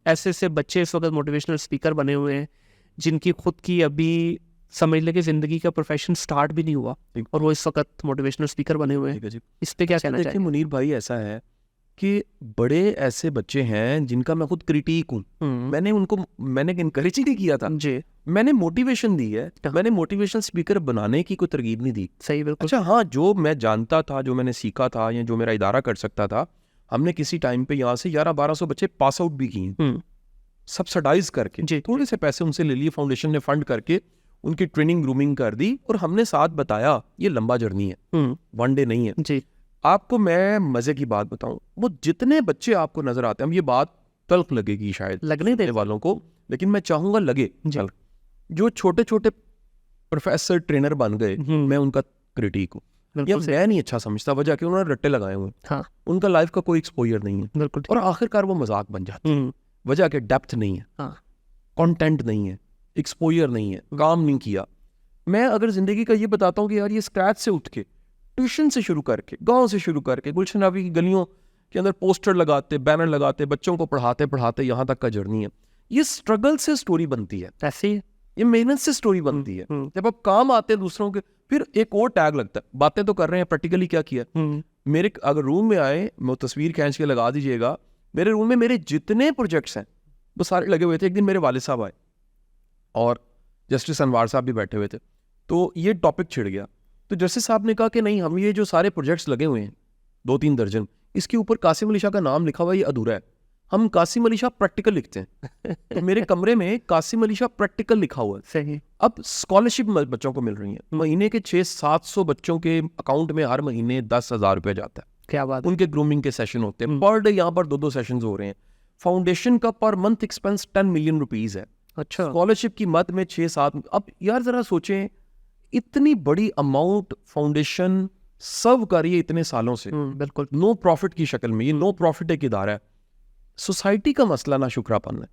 ऐसे ऐसे बच्चे इस वक्त मोटिवेशनल स्पीकर बने हुए हैं जिनकी खुद की अभी समझ ले कि ज़िंदगी का प्रोफेशन स्टार्ट भी नहीं हुआ और वो इस वक्त मोटिवेशनल स्पीकर बने हुए हैं। इस पे क्या कहना देखिए चाहिए? मुनीर भाई, ऐसा है कि बड़े ऐसे बच्चे हैं जिनका मैं खुद क्रिटिक हूँ। मैंने इनकरेज ही नहीं किया था जी, मैंने मोटिवेशन दी है। हाँ। मैंने मोटिवेशन स्पीकर बनाने की कोई तरगीब नहीं दी। सही, बिल्कुल। अच्छा हाँ, जो मैं जानता था, जो मैंने सीखा था या जो मेरा इदारा कर सकता था, हमने किसी टाइम पे यहाँ से 1100-1200 बच्चे पास आउट भी किए, सब्सिडाइज करके। जी, थोड़े से पैसे उनसे ले लिए, फाउंडेशन ने फंड करके उनकी ट्रेनिंग ग्रूमिंग कर दी और हमने साथ बताया ये लंबा जर्नी है, वन डे नहीं है। जी, आपको मैं मजे की बात बताऊं, वो जितने बच्चे आपको नजर आते हैं, ये बात तल्ख लगेगी शायद लगने दे वालों को, लेकिन मैं चाहूंगा लगे। चल, जो छोटे छोटे प्रोफेसर ट्रेनर बन गए, मैं उनका क्रिटिक हूँ। या मैं नहीं अच्छा समझता, वजह कि उन्होंने रट्टे लगाए हुए, हाँ, उनका लाइफ का कोई एक्सपोजर नहीं है, बिल्कुल। और आखिरकार वो मजाक बन जाते हैं। वजह कि डेप्थ नहीं है, हाँ, कंटेंट नहीं है, एक्सपोजर नहीं है, काम नहीं किया। मैं अगर जिंदगी का ये बताता हूँ कि यार ये स्क्रैच से उठ के, ट्यूशन से शुरू करके, गांव से शुरू करके, गुलशन नबी की गलियों के अंदर पोस्टर लगाते, बैनर लगाते, बच्चों को पढ़ाते पढ़ाते यहाँ तक का जर्नी है। ये स्ट्रगल से स्टोरी बनती है, ऐसे ही ये मेहनत से स्टोरी बनती है। जब आप काम आते हैं दूसरों के, फिर एक और टैग लगता है, बातें तो कर रहे हैं, प्रैक्टिकली क्या किया। मेरे अगर रूम में आए, वो तस्वीर खींच के लगा दीजिएगा, मेरे रूम में मेरे जितने प्रोजेक्ट्स हैं वो सारे लगे हुए थे। एक दिन मेरे वालिद साहब आए और जस्टिस अनवार साहब भी बैठे हुए थे, तो ये टॉपिक छिड़ गया। तो जस्टिस साहब ने कहा कि नहीं, हम ये जो सारे प्रोजेक्ट्स लगे हुए हैं 2-3 दर्जन, इसके ऊपर कासिम अली शाह का नाम लिखा हुआ है, ये अधूरा है, हम कासिम अली शाह प्रैक्टिकल लिखते हैं। तो मेरे कमरे में कासिम अली शाह प्रैक्टिकल लिखा हुआ है। सही। अब स्कॉलरशिप बच्चों को मिल रही है, महीने के 600-700 बच्चों के अकाउंट में हर महीने 10,000 रुपये जाता है। क्या बात है। उनके ग्रूमिंग के सेशन होते हैं, पर डे यहाँ पर 2-2 सेशंस हो रहे हैं। फाउंडेशन का per month expense 10 million rupees है। अच्छा, स्कॉलरशिप की मद में 6-7। अब यार जरा सोचें, इतनी बड़ी अमाउंट फाउंडेशन सर्व कर रही है इतने सालों से, बिल्कुल। नो प्रॉफिट की शक्ल में। ये नो प्रॉफिट एक इदारा है। सोसाइटी का मसला ना शुक्रापन है,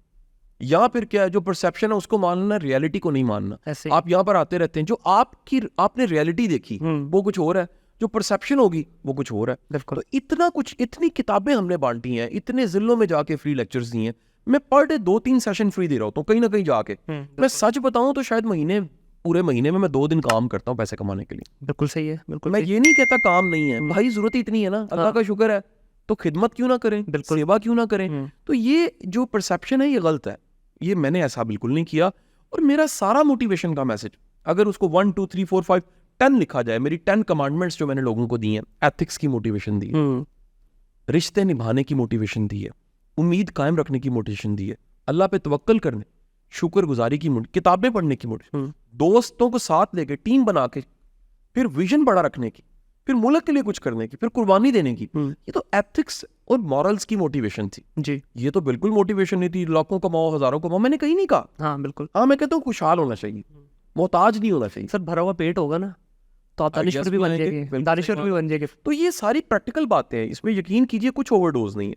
या फिर क्या है, जो परसेप्शन है उसको मानना, रियलिटी को नहीं मानना। ऐसे आप यहाँ पर आते रहते हैं, जो आपने रियलिटी देखी वो कुछ और है, जो परसेप्शन होगी वो कुछ और है। बिल्कुल। तो इतना कुछ, इतनी किताबें हमने बांटी हैं, इतने जिलों में जाके फ्री लेक्चर्स दिए हैं। मैं पर डे 2-3 सेशन फ्री दे रहा हूँ कहीं ना कहीं जाके। मैं सच बताऊं तो शायद पूरे महीने में मैं 2 दिन काम करता हूँ पैसे कमाने के लिए। बिल्कुल सही है, बिल्कुल। मैं ये नहीं कहता काम नहीं है भाई, जरूरत इतनी है ना, अल्लाह का शुक्र है, तो खिदमत क्यों ना करें, बिल्कुल। सेवा क्यों ना करें। तो ये जो परसेप्शन है ये गलत है, ये मैंने ऐसा बिल्कुल नहीं किया। और मेरा सारा मोटिवेशन का मैसेज, अगर उसको 1 2 3 4 5 10 लिखा जाए, मेरी 10 कमांडमेंट्स जो मैंने लोगों को दी हैं, एथिक्स की मोटिवेशन दी है, रिश्ते निभाने की मोटिवेशन दी है, उम्मीद कायम रखने की मोटिवेशन दी है, अल्लाह पे तवक्कल करने, शुक्रगुजारी की, किताबें पढ़ने की मोटिवेशन, दोस्तों को साथ लेके टीम बना के, फिर विजन बड़ा रखने की, फिर मुल्क के लिए कुछ करने की, फिर कुर्बानी देने की। ये तो एथिक्स और मॉरल्स की मोटिवेशन थी जी। ये तो बिल्कुल मोटिवेशन नहीं थी लाखों कमाओ हजारों कमाओ, मैंने कहीं नहीं कहा। हाँ, बिल्कुल। हाँ, मैं कहता हूँ खुशहाल होना चाहिए, मोहताज नहीं होना चाहिए। सर, भरा हुआ पेट होगा ना तो आप दानिश्वर भी बन जाएंगे, दानिश्वर भी बन जाएंगे। तो ये सारी प्रैक्टिकल बातें हैं, इसमें यकीन कीजिए कुछ ओवरडोज नहीं है।